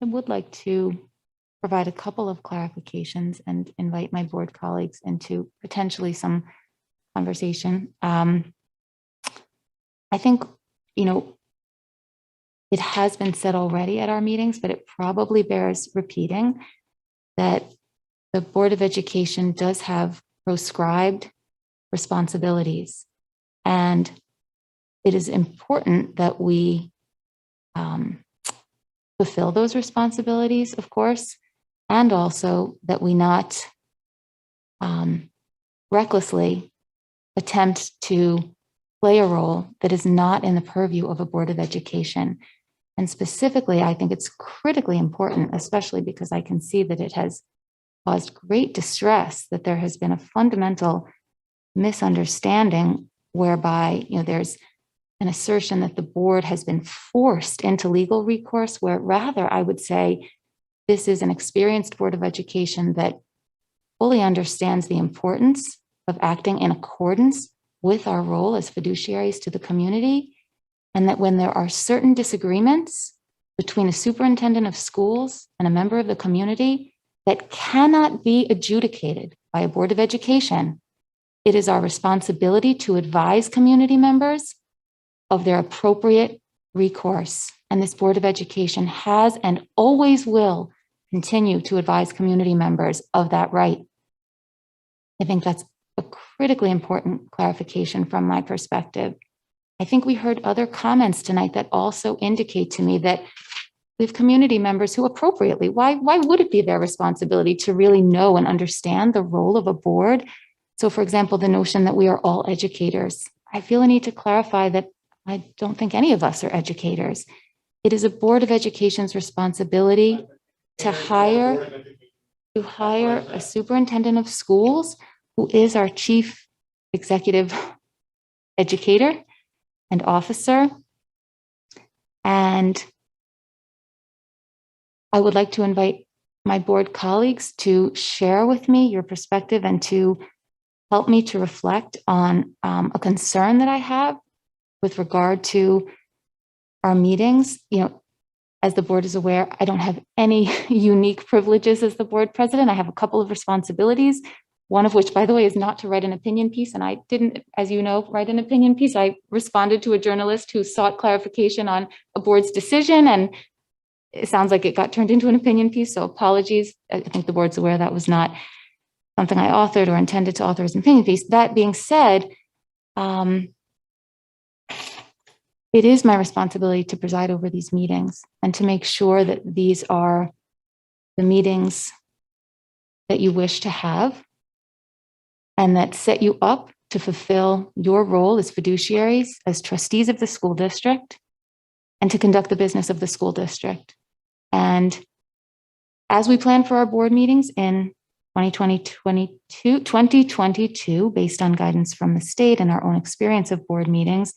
I would like to provide a couple of clarifications and invite my board colleagues into potentially some conversation. I think, it has been said already at our meetings, but it probably bears repeating that the Board of Education does have proscribed responsibilities. And it is important that we fulfill those responsibilities, of course, and also that we not recklessly attempt to play a role that is not in the purview of a Board of Education. And specifically, I think it's critically important, especially because I can see that it has caused great distress, that there has been a fundamental misunderstanding whereby, there's an assertion that the board has been forced into legal recourse, where rather I would say this is an experienced Board of Education that fully understands the importance of acting in accordance with our role as fiduciaries to the community, and that when there are certain disagreements between a superintendent of schools and a member of the community that cannot be adjudicated by a Board of Education, it is our responsibility to advise community members of their appropriate recourse. And this Board of Education has and always will continue to advise community members of that right. I think that's a critically important clarification from my perspective. I think we heard other comments tonight that also indicate to me that we have community members who appropriately, why would it be their responsibility to really know and understand the role of a board? So for example, the notion that we are all educators. I feel a need to clarify that I don't think any of us are educators. It is a Board of Education's responsibility to hire a superintendent of schools who is our chief executive educator and officer. And I would like to invite my board colleagues to share with me your perspective and to help me to reflect on a concern that I have with regard to our meetings. As the board is aware, I don't have any unique privileges as the board president. I have a couple of responsibilities, one of which, by the way, is not to write an opinion piece. And I didn't, as you know, write an opinion piece. I responded to a journalist who sought clarification on a board's decision, and it sounds like it got turned into an opinion piece. So apologies. I think the board's aware that was not something I authored or intended to author as an opinion piece. That being said, it is my responsibility to preside over these meetings and to make sure that these are the meetings that you wish to have and that set you up to fulfill your role as fiduciaries, as trustees of the school district, and to conduct the business of the school district. And as we plan for our board meetings in 2022, based on guidance from the state and our own experience of board meetings,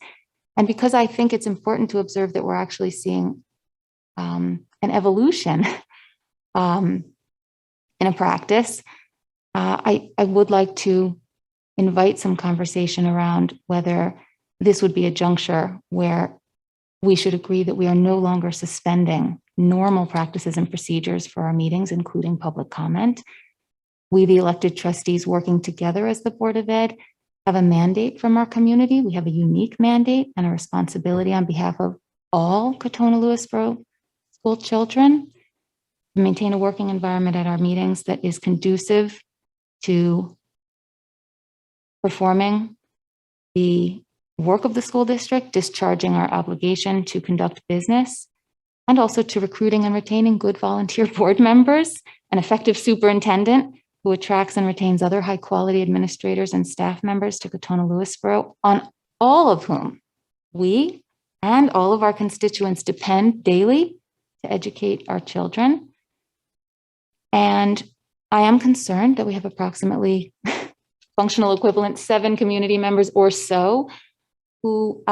and because I think it's important to observe that we're actually seeing an evolution in a practice, I would like to invite some conversation around whether this would be a juncture where we should agree that we are no longer suspending normal practices and procedures for our meetings, including public comment. We, the elected trustees working together as the Board of Ed, have a mandate from our community. We have a unique mandate and a responsibility on behalf of all Katona-Lewisboro school children to maintain a working environment at our meetings that is conducive to performing the work of the school district, discharging our obligation to conduct business, and also to recruiting and retaining good volunteer board members, an effective superintendent who attracts and retains other high quality administrators and staff members to Katona-Lewisboro, on all of whom we and all of our constituents depend daily to educate our children. And I am concerned that we have approximately functional equivalent 7 community members or so who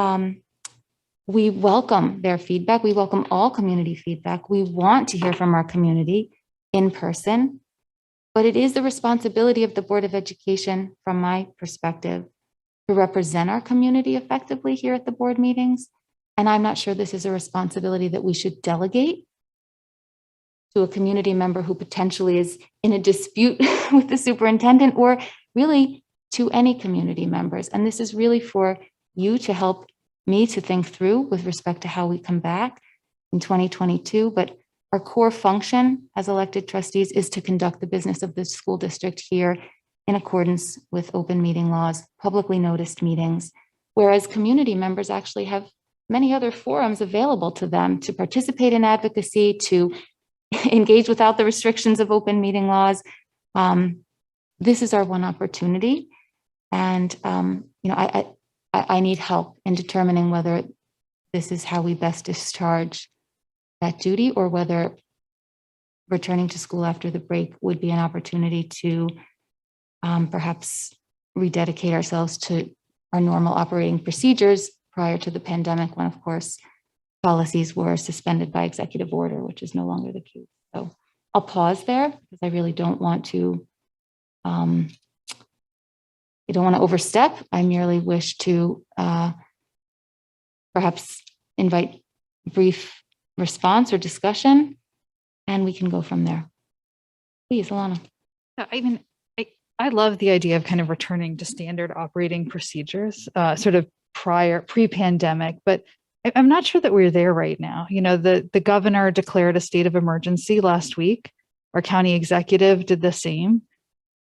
we welcome their feedback. We welcome all community feedback. We want to hear from our community in person, but it is the responsibility of the Board of Education, from my perspective, to represent our community effectively here at the board meetings. And I'm not sure this is a responsibility that we should delegate to a community member who potentially is in a dispute with the superintendent, or really to any community members. And this is really for you to help me to think through with respect to how we come back in 2022. But our core function as elected trustees is to conduct the business of the school district here in accordance with open meeting laws, publicly noticed meetings, whereas community members actually have many other forums available to them to participate in advocacy, to engage without the restrictions of open meeting laws. This is our one opportunity. And, I need help in determining whether this is how we best discharge that duty, or whether returning to school after the break would be an opportunity to perhaps rededicate ourselves to our normal operating procedures prior to the pandemic, when, of course, policies were suspended by executive order, which is no longer the case. So I'll pause there because I really don't want to overstep. I merely wish to perhaps invite brief response or discussion, and we can go from there. Please, Alana. I mean, I love the idea of kind of returning to standard operating procedures, sort of pre-pandemic, but I'm not sure that we're there right now. You know, the governor declared a state of emergency last week. Our county executive did the same.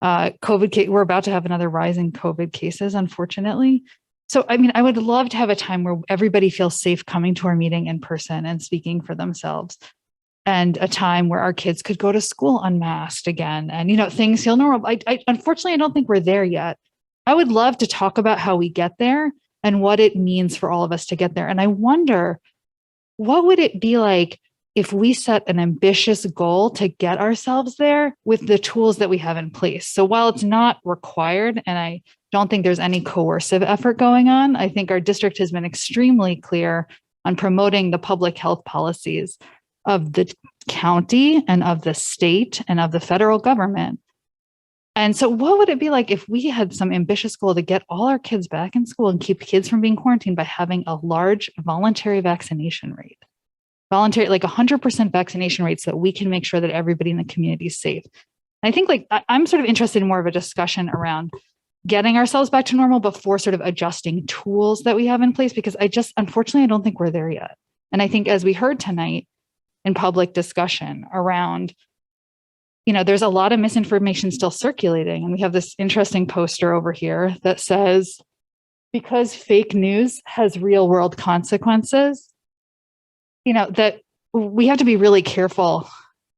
We're about to have another rise in COVID cases, unfortunately. So, I mean, I would love to have a time where everybody feels safe coming to our meeting in person and speaking for themselves, and a time where our kids could go to school unmasked again, and, things feel normal. Unfortunately, I don't think we're there yet. I would love to talk about how we get there and what it means for all of us to get there. And I wonder, what would it be like if we set an ambitious goal to get ourselves there with the tools that we have in place? So while it's not required, and I don't think there's any coercive effort going on, I think our district has been extremely clear on promoting the public health policies of the county and of the state and of the federal government. And so what would it be like if we had some ambitious goal to get all our kids back in school and keep kids from being quarantined by having a large voluntary vaccination rate? Voluntary, like 100% vaccination rates, so that we can make sure that everybody in the community is safe. And I think I'm sort of interested in more of a discussion around getting ourselves back to normal before sort of adjusting tools that we have in place, because unfortunately, I don't think we're there yet. And I think, as we heard tonight in public discussion around, there's a lot of misinformation still circulating. And we have this interesting poster over here that says, because fake news has real world consequences, that we have to be really careful.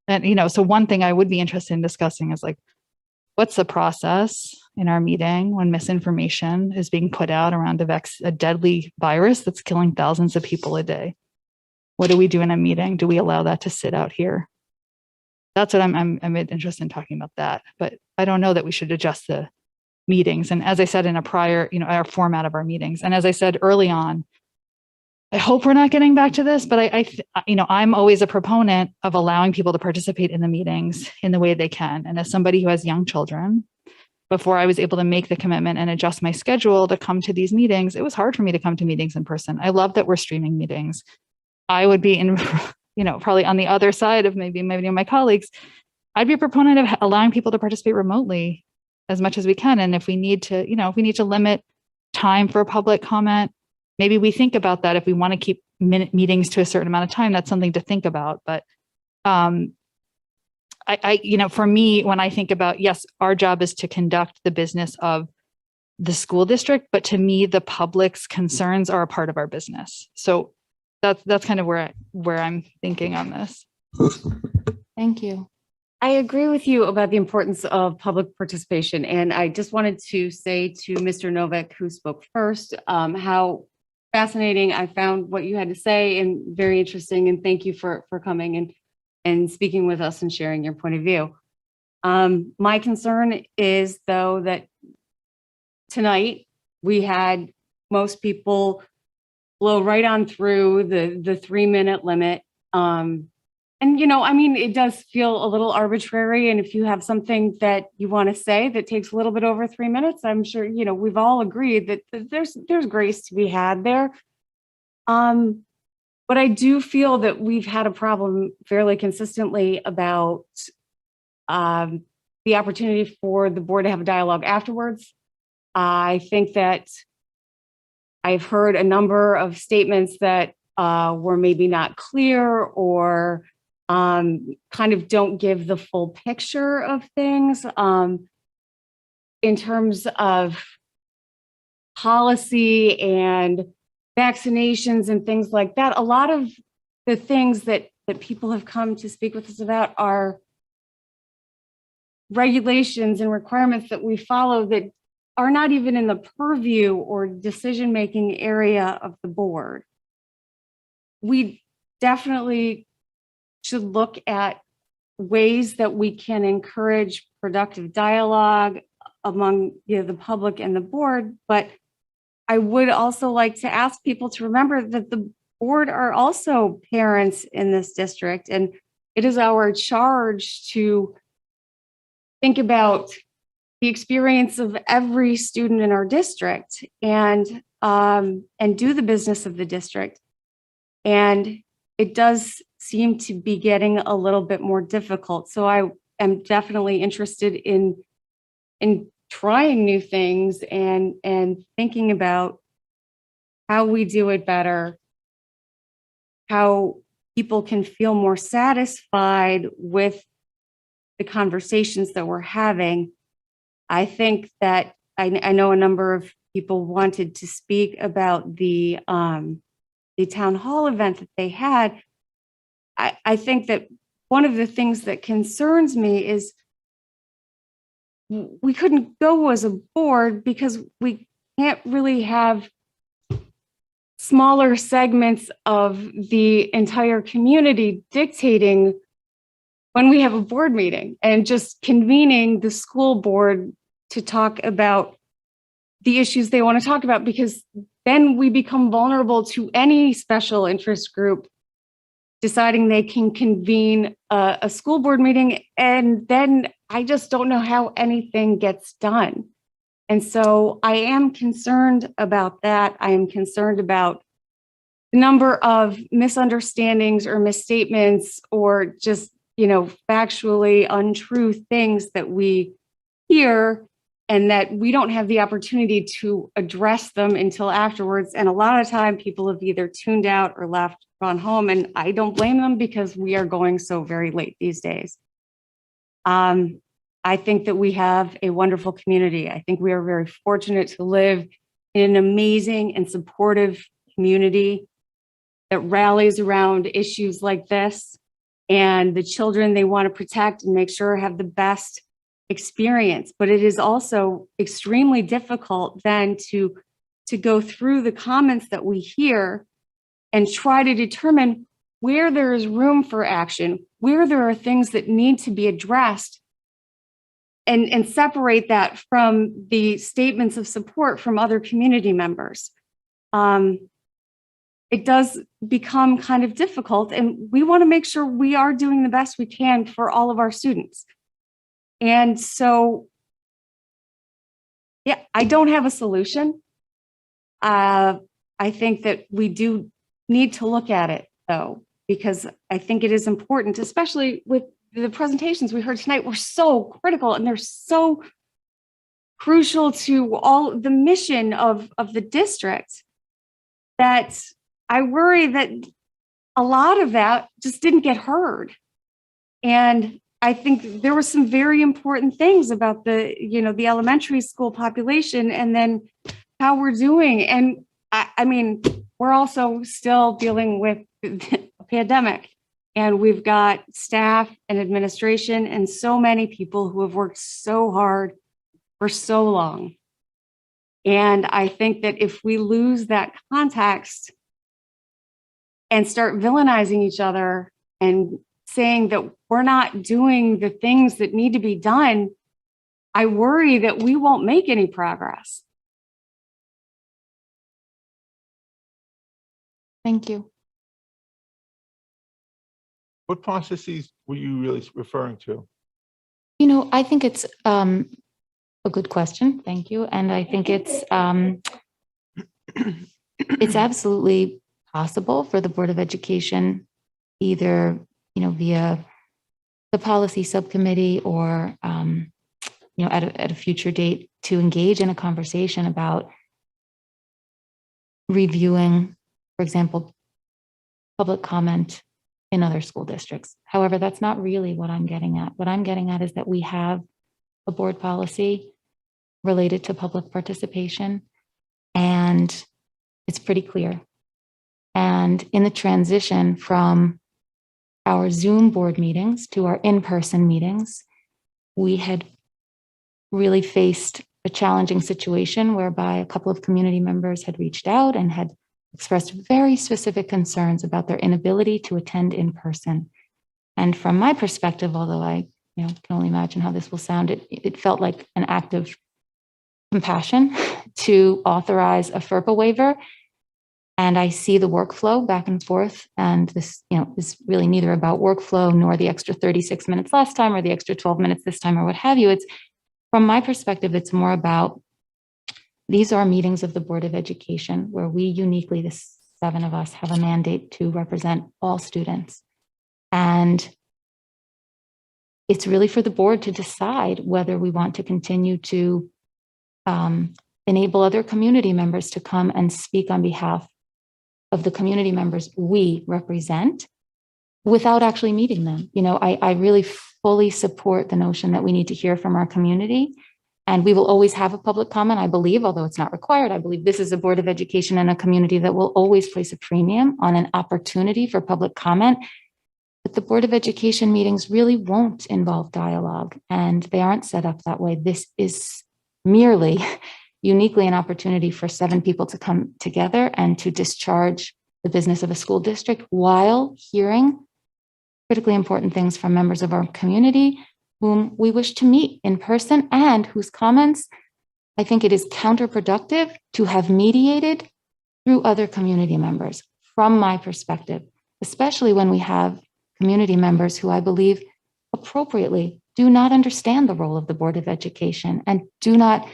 And, so one thing I would be interested in discussing is what's the process in our meeting when misinformation is being put out around a deadly virus that's killing thousands of people a day? What do we do in a meeting? Do we allow that to sit out here? That's what I'm interested in talking about that. But I don't know that we should adjust the meetings. And as I said in a prior, our format of our meetings, and as I said early on, I hope we're not getting back to this, but I'm always a proponent of allowing people to participate in the meetings in the way they can. And as somebody who has young children, before I was able to make the commitment and adjust my schedule to come to these meetings, it was hard for me to come to meetings in person. I love that we're streaming meetings. I would be probably on the other side of maybe of my colleagues. I'd be a proponent of allowing people to participate remotely as much as we can. And if we need to limit time for public comment, maybe we think about that. If we want to keep meetings to a certain amount of time, that's something to think about. But for me, when I think about, yes, our job is to conduct the business of the school district, but to me, the public's concerns are a part of our business. So that's kind of where I'm thinking on this. Thank you. I agree with you about the importance of public participation. And I just wanted to say to Mr. Novak, who spoke first, how fascinating I found what you had to say, and very interesting. And thank you for coming and speaking with us and sharing your point of view. My concern is, though, that tonight we had most people blow right on through the 3-minute limit. It does feel a little arbitrary. And if you have something that you want to say that takes a little bit over 3 minutes, I'm sure, we've all agreed that there's grace to be had there. But But I do feel that we've had a problem fairly consistently about the opportunity for the board to have a dialogue afterwards. I think that I've heard a number of statements that were maybe not clear or kind of don't give the full picture of things in terms of policy and vaccinations and things like that. A lot of the things that people have come to speak with us about are regulations and requirements that we follow that are not even in the purview or decision-making area of the board. We definitely should look at ways that we can encourage productive dialogue among the public and the board, but I would also like to ask people to remember that the board are also parents in this district, and it is our charge to think about the experience of every student in our district and do the business of the district. And it does seem to be getting a little bit more difficult. So I am definitely interested in trying new things and thinking about how we do it better, how people can feel more satisfied with the conversations that we're having. I think that I know a number of people wanted to speak about the town hall event that they had. I think that one of the things that concerns me is we couldn't go as a board because we can't really have smaller segments of the entire community dictating when we have a board meeting and just convening the school board to talk about the issues they want to talk about, because then we become vulnerable to any special interest group deciding they can convene a school board meeting, and then I just don't know how anything gets done. And so I am concerned about that. I am concerned about the number of misunderstandings or misstatements or just, factually untrue things that we hear and that we don't have the opportunity to address them until afterwards. And a lot of time people have either tuned out or left, gone home, and I don't blame them because we are going so very late these days. I think that we have a wonderful community. I think we are very fortunate to live in an amazing and supportive community that rallies around issues like this, and the children they want to protect and make sure have the best experience. But it is also extremely difficult then to go through the comments that we hear and try to determine where there is room for action, where there are things that need to be addressed, and separate that from the statements of support from other community members. It does become kind of difficult, and we want to make sure we are doing the best we can for all of our students. And so, yeah, I don't have a solution. I think that we do need to look at it, though, because I think it is important, especially with the presentations we heard tonight were so critical and they're so crucial to all the mission of the district, that I worry that a lot of that just didn't get heard. And I think there were some very important things about the elementary school population and then how we're doing. And I mean, we're also still dealing with a pandemic, and we've got staff and administration and so many people who have worked so hard for so long. And I think that if we lose that context and start villainizing each other and saying that we're not doing the things that need to be done, I worry that we won't make any progress. Thank you. What processes were you really referring to? I think it's a good question. Thank you. And I think it's absolutely possible for the Board of Education, either, via the policy subcommittee or, at a future date, to engage in a conversation about reviewing, for example, public comment in other school districts. However, that's not really what I'm getting at. What I'm getting at is that we have a board policy related to public participation, and it's pretty clear. And in the transition from our Zoom board meetings to our in-person meetings, we had really faced a challenging situation whereby a couple of community members had reached out and had expressed very specific concerns about their inability to attend in person. And from my perspective, although I can only imagine how this will sound, it felt like an act of compassion to authorize a FERPA waiver. And I see the workflow back and forth, and this, is really neither about workflow nor the extra 36 minutes last time or the extra 12 minutes this time or what have you. It's, from my perspective, it's more about, these are meetings of the Board of Education where we uniquely, the 7 of us, have a mandate to represent all students. And it's really for the board to decide whether we want to continue to enable other community members to come and speak on behalf of the community members we represent without actually meeting them. I really fully support the notion that we need to hear from our community, and we will always have a public comment, I believe, although it's not required. I believe this is a Board of Education and a community that will always place a premium on an opportunity for public comment. But the Board of Education meetings really won't involve dialogue, and they aren't set up that way. This is merely uniquely an opportunity for 7 people to come together and to discharge the business of a school district while hearing critically important things from members of our community whom we wish to meet in person and whose comments I think it is counterproductive to have mediated through other community members, from my perspective, especially when we have community members who I believe appropriately do not understand the role of the Board of Education and do not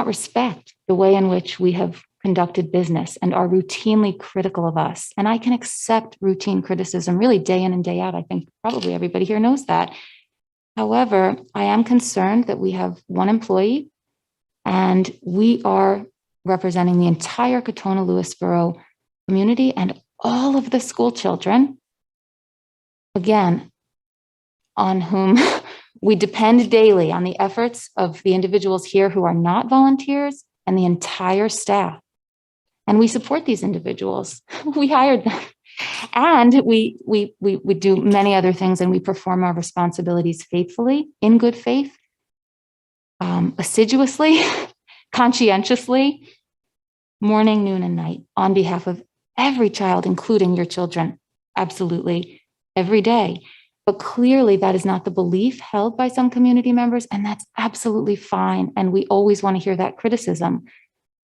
respect the way in which we have conducted business and are routinely critical of us. And I can accept routine criticism really day in and day out. I think probably everybody here knows that. However, I am concerned that we have one employee and we are representing the entire Katona-Lewisboro community and all of the school children, again, on whom we depend daily on the efforts of the individuals here who are not volunteers and the entire staff. And we support these individuals. We hired them. And we do many other things, and we perform our responsibilities faithfully, in good faith, assiduously, conscientiously, morning, noon, and night, on behalf of every child, including your children, absolutely, every day. But clearly that is not the belief held by some community members, and that's absolutely fine. And we always want to hear that criticism.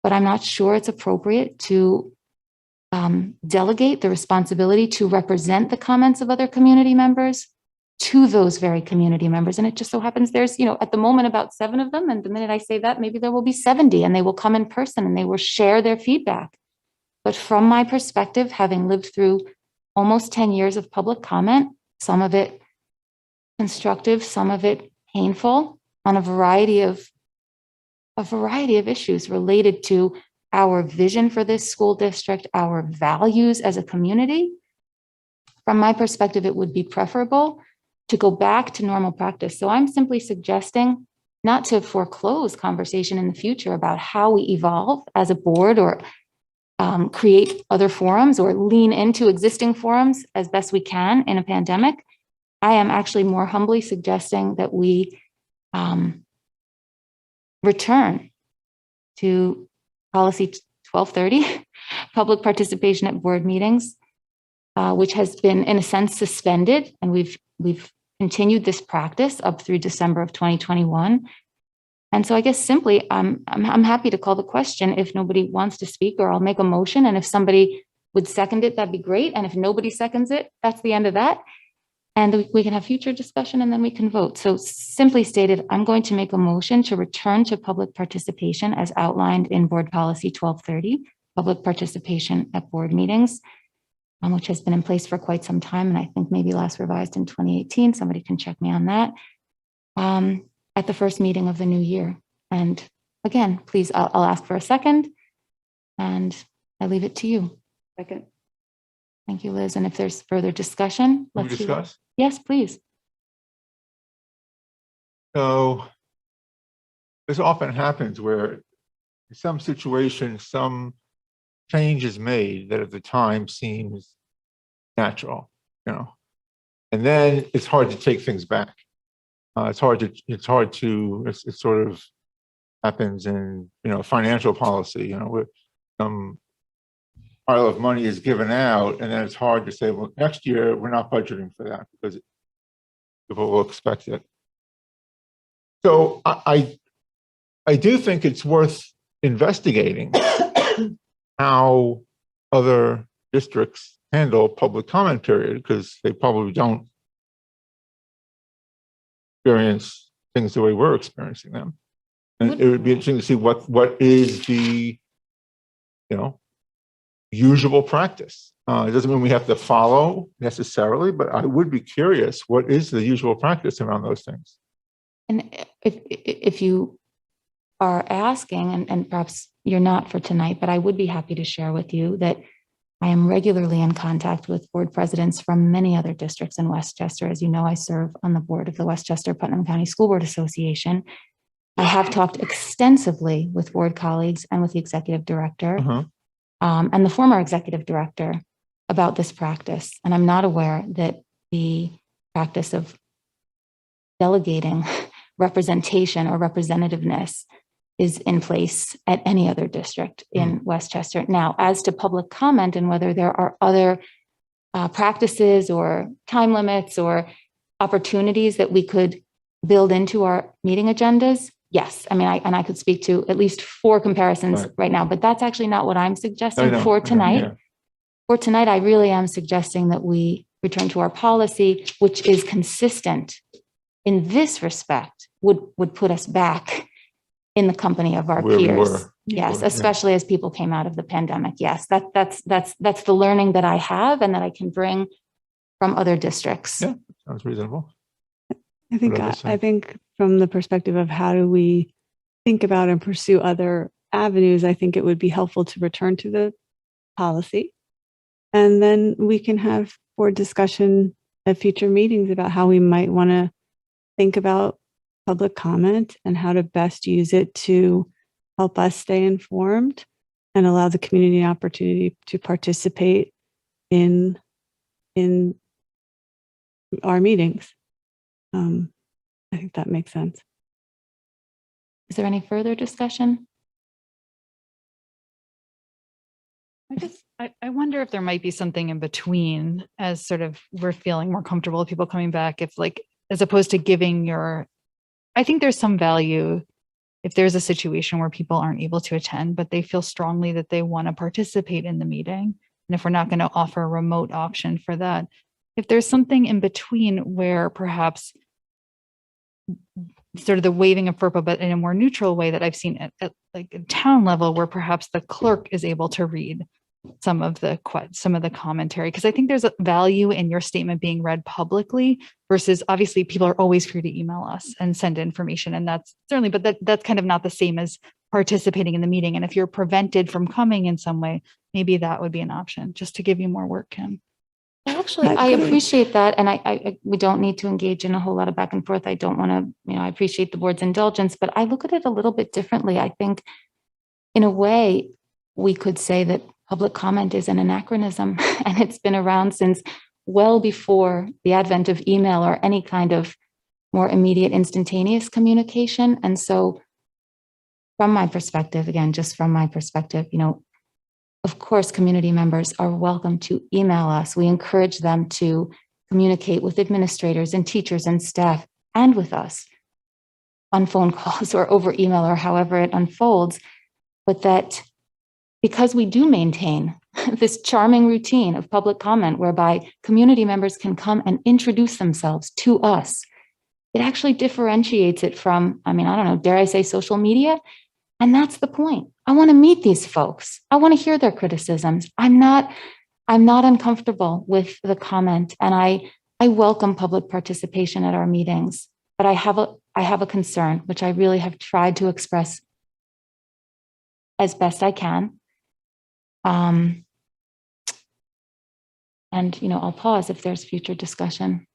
But I'm not sure it's appropriate to delegate the responsibility to represent the comments of other community members to those very community members. And it just so happens there's, at the moment about 7 of them. And the minute I say that, maybe there will be 70, and they will come in person and they will share their feedback. But from my perspective, having lived through almost 10 years of public comment, some of it constructive, some of it painful, on a variety of issues related to our vision for this school district, our values as a community. From my perspective, it would be preferable to go back to normal practice. So I'm simply suggesting not to foreclose conversation in the future about how we evolve as a board, or create other forums, or lean into existing forums as best we can in a pandemic. I am actually more humbly suggesting that we return to policy 1230, public participation at board meetings, which has been in a sense suspended, and we've continued this practice up through December of 2021. And so I guess simply, I'm happy to call the question if nobody wants to speak, or I'll make a motion. And if somebody would second it, that'd be great. And if nobody seconds it, that's the end of that. And we can have future discussion and then we can vote. So simply stated, I'm going to make a motion to return to public participation as outlined in Board Policy 1230, public participation at board meetings, which has been in place for quite some time. And I think maybe last revised in 2018. Somebody can check me on that. At the first meeting of the new year. And again, please, I'll ask for a second and I leave it to you. Second. Thank you, Liz. And if there's further discussion, Can we let's discuss? Yes, please. So this often happens where in some situations, some change is made that at the time seems natural, and then it's hard to take things back. It sort of happens in, financial policy, where some pile of money is given out and then it's hard to say, well, next year we're not budgeting for that because people will expect it. So I do think it's worth investigating how other districts handle public comment period, because they probably don't experience things the way we're experiencing them. And it would be interesting to see what is the, usual practice. It doesn't mean we have to follow necessarily, but I would be curious, what is the usual practice around those things? And if you are asking, and perhaps you're not for tonight, but I would be happy to share with you that I am regularly in contact with board presidents from many other districts in Westchester. As you know, I serve on the board of the Westchester Putnam County School Board Association. I have talked extensively with board colleagues and with the executive director and the former executive director about this practice. And I'm not aware that the practice of delegating representation or representativeness is in place at any other district in Westchester. Now, as to public comment and whether there are other practices or time limits or opportunities that we could build into our meeting agendas, yes. I mean, I could speak to at least 4 comparisons right now, but that's actually not what I'm suggesting for tonight. For tonight, I really am suggesting that we return to our policy, which is consistent in this respect, would put us back in the company of our peers. Yes, especially as people came out of the pandemic. Yes, that's the learning that I have and that I can bring from other districts. Yeah, sounds reasonable. I think from the perspective of how do we think about and pursue other avenues, I think it would be helpful to return to the policy. And then we can have board discussion at future meetings about how we might want to think about public comment and how to best use it to help us stay informed and allow the community an opportunity to participate in our meetings. I think that makes sense. Is there any further discussion? I wonder if there might be something in between as sort of we're feeling more comfortable with people coming back, if like, as opposed to giving I think there's some value if there's a situation where people aren't able to attend, but they feel strongly that they want to participate in the meeting. And if we're not going to offer a remote option for that, if there's something in between where perhaps sort of the waiving of FERPA, but in a more neutral way that I've seen at like a town level, where perhaps the clerk is able to read some of the commentary, because I think there's a value in your statement being read publicly versus obviously people are always free to email us and send information, and that's certainly, but that's kind of not the same as participating in the meeting. And if you're prevented from coming in some way, maybe that would be an option just to give you more work, Kim. Actually, I appreciate that. And we don't need to engage in a whole lot of back and forth. I don't want to, I appreciate the board's indulgence, but I look at it a little bit differently. I think in a way, we could say that public comment is an anachronism and it's been around since well before the advent of email or any kind of more immediate instantaneous communication. And so from my perspective, again, just from my perspective, of course, community members are welcome to email us. We encourage them to communicate with administrators and teachers and staff and with us on phone calls or over email or however it unfolds. But that because we do maintain this charming routine of public comment whereby community members can come and introduce themselves to us. It actually differentiates it from, I mean, I don't know, dare I say social media? And that's the point. I want to meet these folks. I want to hear their criticisms. I'm not uncomfortable with the comment, and I welcome public participation at our meetings, but I have a concern, which I really have tried to express as best I can. And, I'll pause if there's future discussion.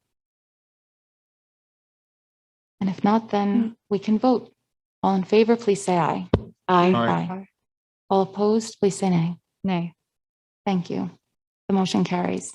And if not, then we can vote. All in favor, please say aye. Aye. Aye. All opposed, please say nay. Nay. Thank you. The motion carries.